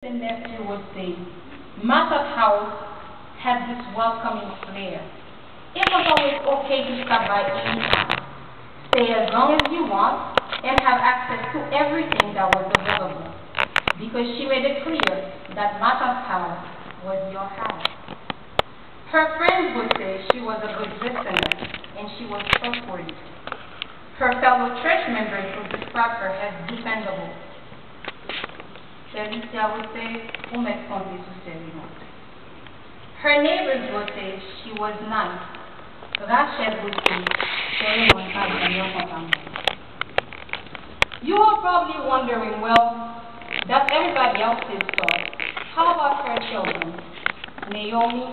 The nephew would say, Martha's house had this welcoming flair. It was always okay to stop by any time, stay as long as you want, and have access to everything that was available, because she made it clear that Martha's house was your house. Her friends would say she was a good listener, and she was trustworthy. Her fellow church members would describe her as dependable. Servicia would say, her neighbors would say she was nice. Rachel would say, you are probably wondering, well, that's everybody else's thought. How about her children? Naomi,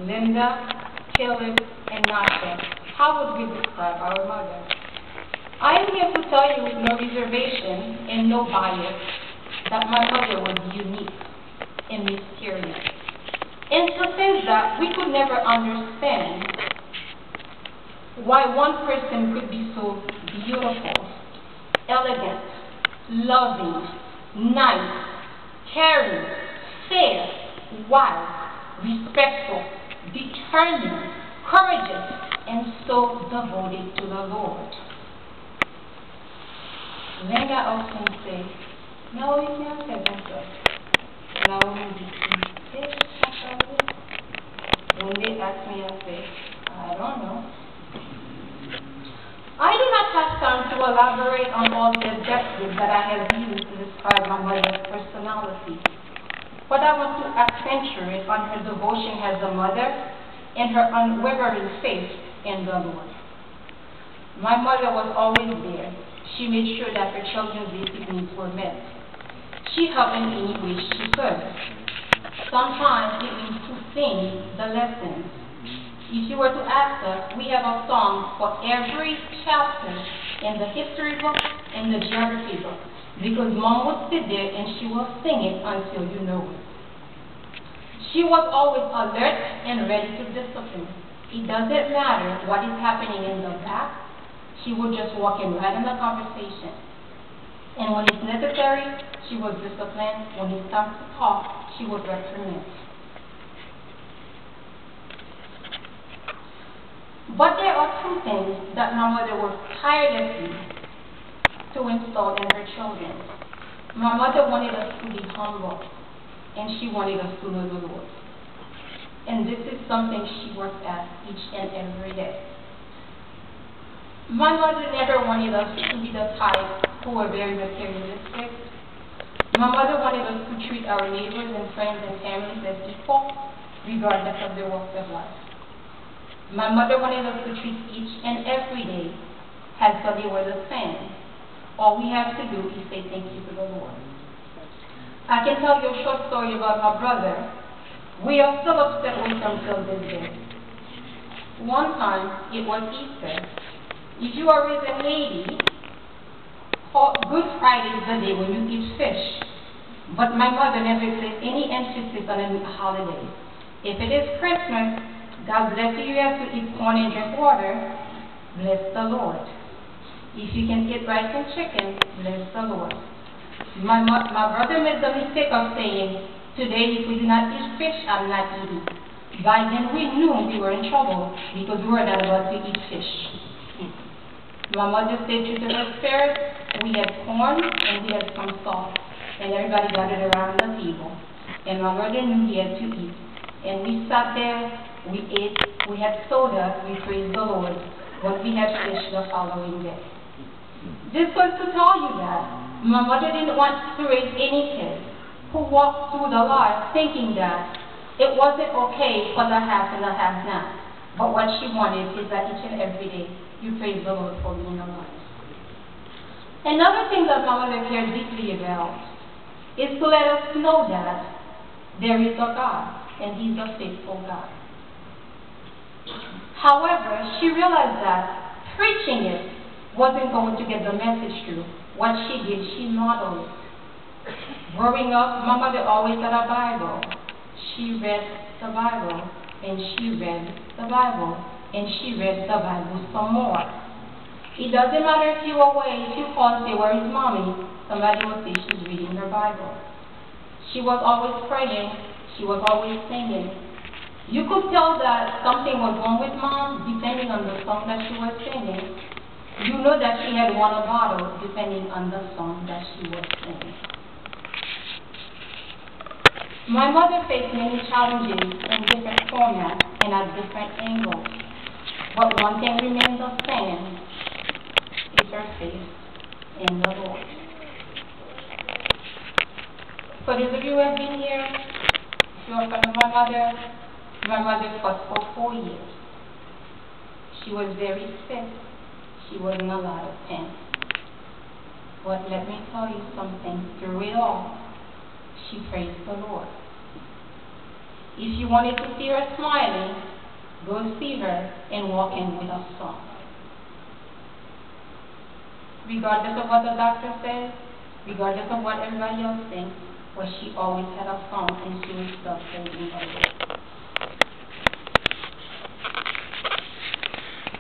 Linda, Caleb, and Nasha. How would we describe our mother? I am here to tell you with no reservation and no bias that my mother was unique and mysterious. In the sense that we could never understand why one person could be so beautiful, elegant, loving, nice, caring, fair, wise, respectful, determined, courageous, and so devoted to the Lord. Linda often says, no, you can't say that. Now, when they ask me, I say, I don't know. I do not have time to elaborate on all the adjectives that I have used to describe my mother's personality, but I want to accentuate on her devotion as a mother and her unwavering faith in the Lord. My mother was always there. She made sure that her children's basic needs were met. She helped in any way she could. Sometimes it means to sing the lessons. If you were to ask us, we have a song for every chapter in the history book and the geography book, because Mom would sit there and she will sing it until you know it. She was always alert and ready to discipline. It doesn't matter what is happening in the back. She would just walk in right in the conversation. And when it's necessary, she was disciplined. When it's time to talk, she would reprimand. But there are two things that my mother worked tirelessly to install in her children. My mother wanted us to be humble, and she wanted us to know the Lord. And this is something she worked at each and every day. My mother never wanted us to be the type who were very materialistic. My mother wanted us to treat our neighbors and friends and families as equal, regardless of their walks of life. My mother wanted us to treat each and every day as though they were the same. All we have to do is say thank you to the Lord. I can tell you a short story about my brother. We are still upset with him till this day. One time, it was Easter. If you are raised in Haiti, Good Friday is the day when you eat fish. But my mother never placed any emphasis on a holiday. If it is Christmas, God bless you, you have to eat corn and drink water. Bless the Lord. If you can eat rice and chicken, bless the Lord. My brother made the mistake of saying, today if we do not eat fish, I'm not eating. By then we knew we were in trouble because we were not about to eat fish. My mother stayed true to her spirit. We had corn and we had some salt. And everybody gathered around the table. And my brother knew he had to eat. And we sat there, we ate, we had soda, we praised the Lord. But we had fish the following day. This was to tell you that my mother didn't want to raise any kids who walked through the life thinking that it wasn't okay for the have and the have not. But what she wanted is that each and every day you praise the Lord for being alive. Another thing that my mother cared deeply about is to let us know that there is a God, and He's a faithful God. However, she realized that preaching it wasn't going to get the message through. What she did, she modeled it. Growing up, my mother always had a Bible. She read the Bible, and she read the Bible, and she read the Bible some more. It doesn't matter if you're away, if you call and say, where is mommy? Somebody will say she's reading her Bible. She was always praying. She was always singing. You could tell that something was wrong with Mom depending on the song that she was singing. You know that she had won a bottle depending on the song that she was singing. My mother faced many challenges in different formats and at different angles. But one thing remains the same, is her faith in the Lord. For those of you who have been here, if you are a friend of my mother fought for 4 years. She was very sick. She was in a lot of pain. But let me tell you something, through it all, she praised the Lord. If you wanted to see her smiling, go see her and walk in with a song. Regardless of what the doctor says, regardless of what everybody else thinks, but she always had a song and she was still praising the Lord.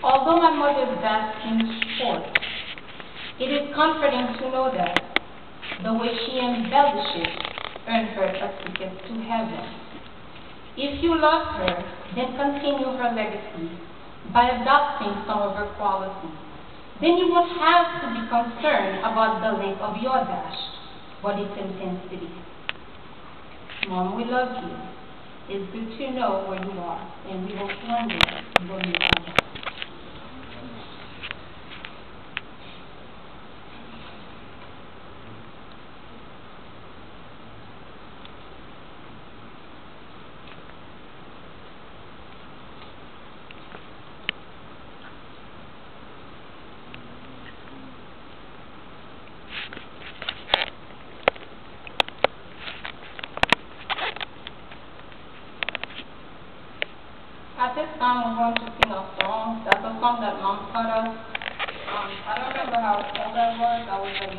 Although my mother's back seems short, it is comforting to know that the way she embellishes earned her a ticket to heaven. If you love her, then continue her legacy by adopting some of her qualities. Then you won't have to be concerned about the length of your dash, but its intensity. Mom, we love you. It's good to know where you are, and we hope one day you will meet us. At this time, we're going to sing a song. That's a song that Mom taught us. I don't remember how old I was. I was like